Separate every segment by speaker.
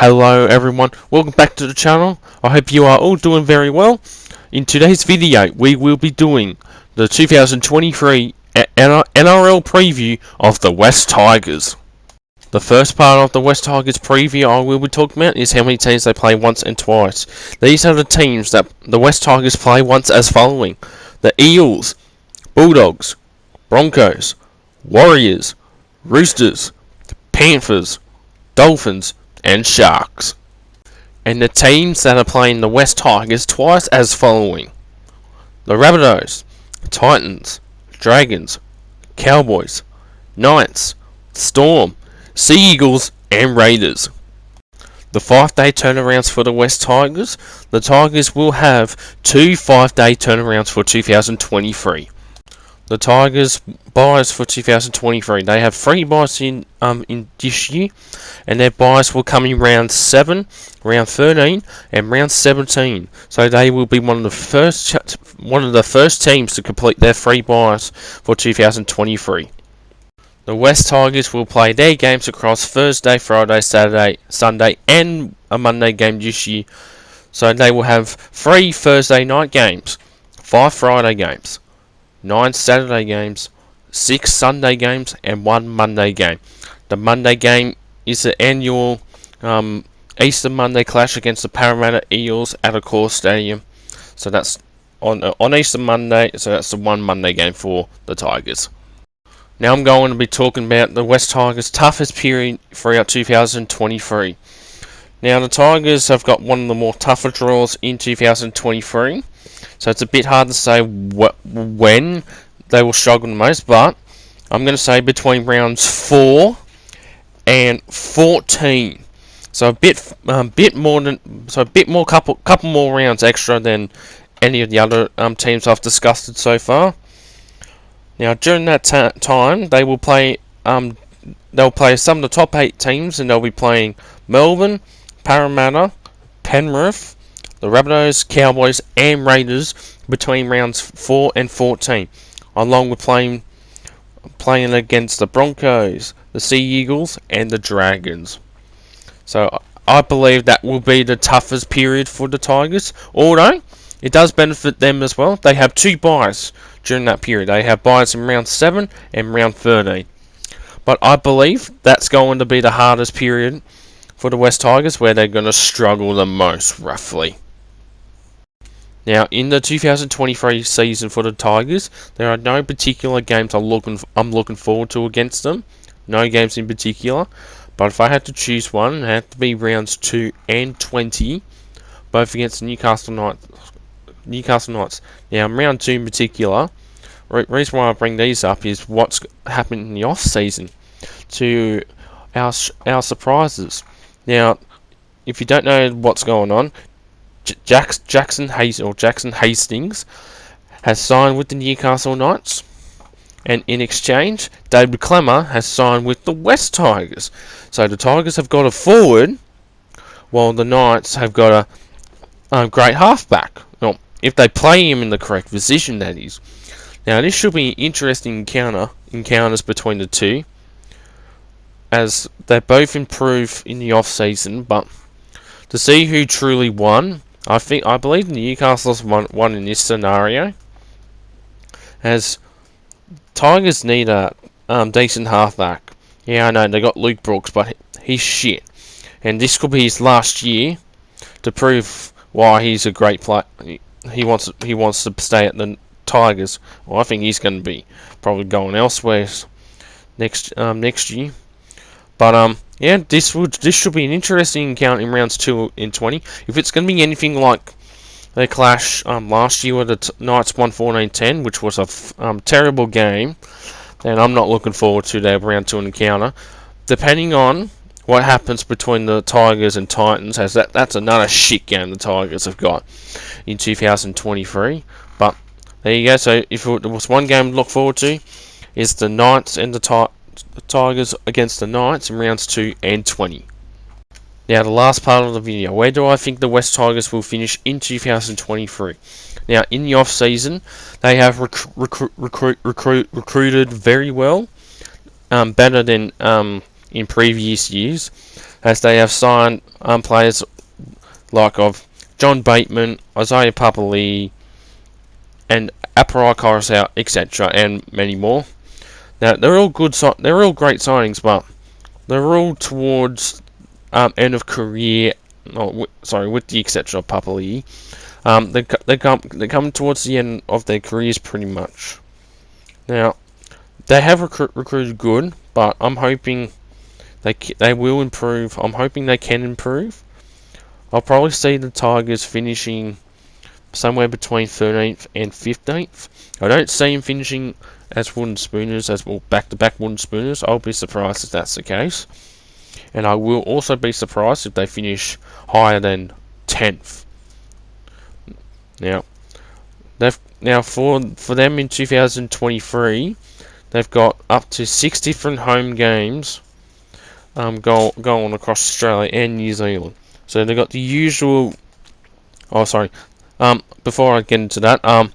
Speaker 1: Hello everyone, welcome back to the channel. I hope you are all doing very well. In today's video we will be doing the 2023 NRL preview of the West Tigers. The first part of the West Tigers preview I will be talking about is how many teams they play once and twice. These are the teams that the West Tigers play once as following: the Eels, Bulldogs, Broncos, Warriors, Roosters, Panthers, Dolphins and Sharks. And the teams that are playing the West Tigers twice as following: the Rabbitohs, Titans, Dragons, Cowboys, Knights, Storm, Sea Eagles and Raiders. The 5-day turnarounds for the West Tigers. The Tigers will have 2 5-day turnarounds for 2023. The Tigers buys for 2023. They have 3 buys in this year, and their buys will come in round 7, round 13, and round 17. So they will be one of the first teams to complete their 3 buys for 2023. The West Tigers will play their games across Thursday, Friday, Saturday, Sunday, and a Monday game this year. So they will have 3 Thursday night games, 5 Friday games, 9 Saturday games, 6 Sunday games, and 1 Monday game. The Monday game is the annual Easter Monday clash against the Parramatta Eels at Accor Stadium. So that's on Easter Monday. So that's the 1 Monday game for the Tigers. Now I'm going to be talking about the West Tigers' toughest period throughout 2023. Now the Tigers have got one of the more tougher draws in 2023. So it's a bit hard to say when they will struggle the most, but I'm going to say between rounds 4 and 14. So a bit more, couple more rounds extra than any of the other teams I've discussed so far. Now during that time, they will play they'll play some of the top 8 teams, and they'll be playing Melbourne, Parramatta, Penrith, the Rabbitohs, Cowboys and Raiders between rounds 4 and 14, along with playing against the Broncos, the Sea Eagles and the Dragons. So I believe that will be the toughest period for the Tigers, although it does benefit them as well. They have 2 buys during that period. They have buys in round 7 and round 13. But I believe that's going to be the hardest period for the West Tigers, where they're going to struggle the most, roughly. Now, in the 2023 season for the Tigers, there are no particular games I'm looking forward to against them. No games in particular. But if I had to choose one, it had to be rounds 2 and 20, both against the Newcastle Knights. Now, round 2 in particular, reason why I bring these up is what's happened in the off season to our surprises. Now, if you don't know what's going on, Jackson Hastings has signed with the Newcastle Knights, and in exchange, David Klemmer has signed with the West Tigers. So the Tigers have got a forward, while the Knights have got a great halfback. Well, if they play him in the correct position, that is. Now, this should be an interesting encounters between the two, as they both improve in the off season. But to see who truly won, I believe Newcastle's won in this scenario, as Tigers need a decent halfback. Yeah, I know they got Luke Brooks, but he's shit, and this could be his last year to prove why he's a great player. He wants to stay at the Tigers. Well, I think he's going to be probably going elsewhere next year. But yeah, this should be an interesting encounter in rounds 2 and 20. If it's going to be anything like their clash last year, where the Knights won 14-10, which was a terrible game, then I'm not looking forward to their round 2 encounter. Depending on what happens between the Tigers and Titans, as that's another shit game the Tigers have got in 2023. But there you go. So if there was one game to look forward to, is the Knights and the Tigers against the Knights in rounds 2 and 20. Now, the last part of the video, where do I think the West Tigers will finish in 2023? Now, in the off season, they have recruited very well, better than in previous years, as they have signed players like of John Bateman, Isaiah Papali'i, and Aparai Coruscant, etc., and many more. Now they're all good. They're all great signings, but they're all towards end of career. Oh, with the exception of Papali'i, they come towards the end of their careers pretty much. Now they have recruited good, but I'm hoping they will improve. I'm hoping they can improve. I'll probably see the Tigers finishing somewhere between 13th and 15th. I don't see them finishing as wooden spooners, as well back-to-back wooden spooners. I'll be surprised if that's the case. And I will also be surprised if they finish higher than 10th. Now for them in 2023, they've got up to 6 different home games going across Australia and New Zealand. So they've got the usual. Oh, sorry. Before I get into that,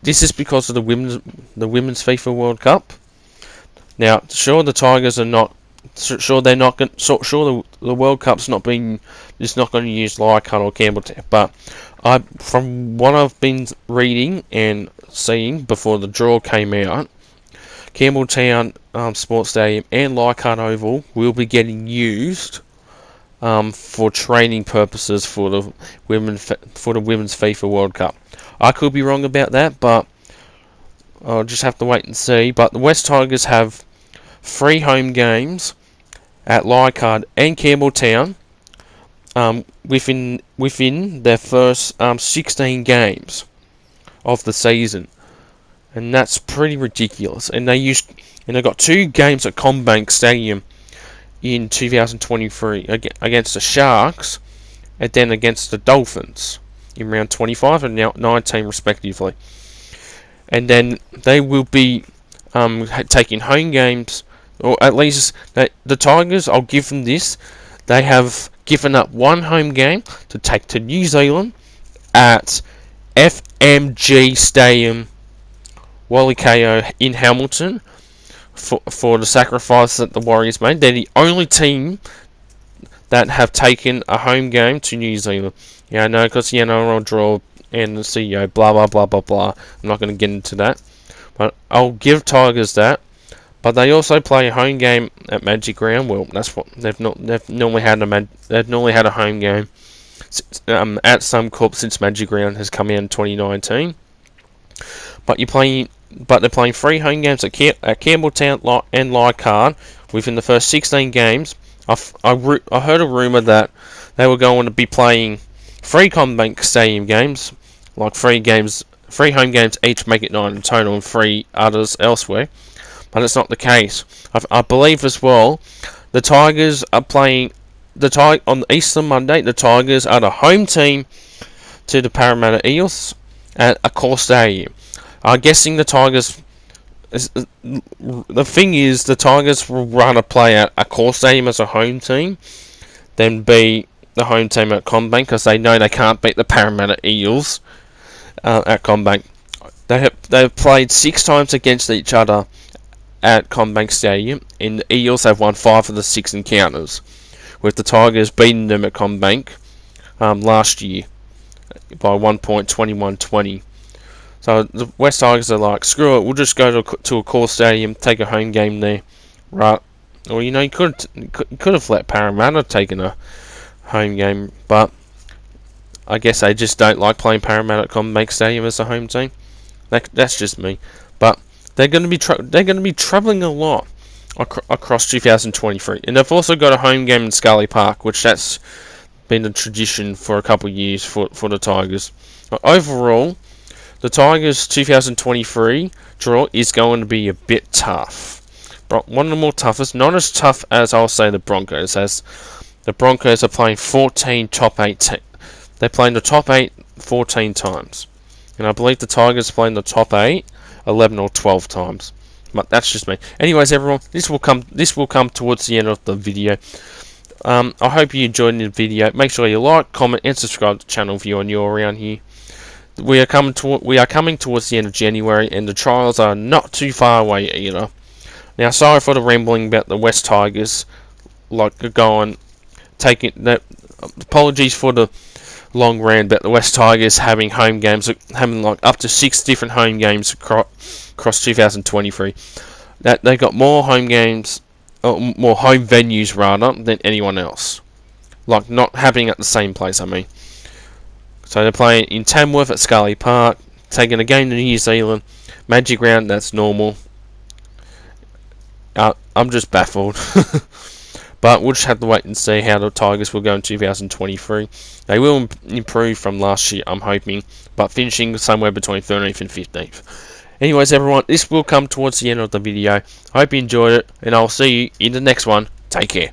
Speaker 1: this is because of the women's FIFA World Cup. Now, sure, the Tigers are not. Sure, they're not. Sure, the World Cup's not going to use Leichhardt or Campbelltown. But from what I've been reading and seeing before the draw came out, Campbelltown Sports Stadium and Leichhardt Oval will be getting used for training purposes for the women's FIFA World Cup. I could be wrong about that, but I'll just have to wait and see. But the West Tigers have 3 home games at Leichhardt and Campbelltown within their first 16 games of the season, and that's pretty ridiculous. And they got 2 games at CommBank Stadium in 2023 against the Sharks, and then against the Dolphins in round 25 and 19 respectively. And then they will be taking home games, or at least the Tigers, I'll give them this, they have given up 1 home game to take to New Zealand at FMG Stadium, Walikeo in Hamilton, for the sacrifice that the Warriors made. They're the only team that have taken a home game to New Zealand. Yeah, I know, because the NRL draw and the CEO, blah blah blah blah blah. I'm not going to get into that, but I'll give Tigers that. But they also play a home game at Magic Round. Well, that's what they've normally had a home game at Suncorp since Magic Round has come out in 2019. But they're playing 3 home games at Campbelltown and Leichhardt within the first 16 games. I heard a rumour that they were going to be playing 3 CommBank Stadium games, like 3 home games each, make it 9 in total, and 3 others elsewhere. But it's not the case. I believe as well, the Tigers are playing on Easter Monday. The Tigers are the home team to the Parramatta Eels at Accor Stadium. I'm guessing the Tigers. The thing is, the Tigers will rather play at Accor Stadium as a home team than be the home team at CommBank, because they know they can't beat the Parramatta Eels at CommBank. They've played 6 times against each other at CommBank Stadium, and the Eels have won 5 of the 6 encounters, with the Tigers beating them at CommBank last year by 1 point, 21-20. So the West Tigers are like, screw it, we'll just go to a core stadium, take a home game there, right? Or you could have let Parramatta taken a home game, but I guess they just don't like playing Parramatta at CommBank Stadium as a home team. That's just me. But they're going to be travelling a lot across 2023, and they've also got a home game in Scully Park, which that's been a tradition for a couple of years for the Tigers. But overall, the Tigers 2023 draw is going to be a bit tough. One of the more toughest, not as tough as I'll say the Broncos, as the Broncos are playing 14 top 8. They're playing the top 8 14 times, and I believe the Tigers are playing the top 8 11 or 12 times. But that's just me. Anyways, everyone, this will come towards the end of the video. I hope you enjoyed the video. Make sure you like, comment, and subscribe to the channel if you're new around here. We are coming towards the end of January, and the trials are not too far away either. Now, sorry for the rambling about the West Tigers. like go on taking that. Apologies for the long rant, but the West Tigers having home games, having like up to 6 different home games across 2023. That they got more home games, more home venues rather than anyone else. Like not happening at the same place. I mean, so they're playing in Tamworth at Scully Park, taking a game to New Zealand, Magic Round. That's normal. I'm just baffled. But we'll just have to wait and see how the Tigers will go in 2023. They will improve from last year, I'm hoping, but finishing somewhere between 13th and 15th. Anyways, everyone, this will come towards the end of the video. I hope you enjoyed it, and I'll see you in the next one. Take care.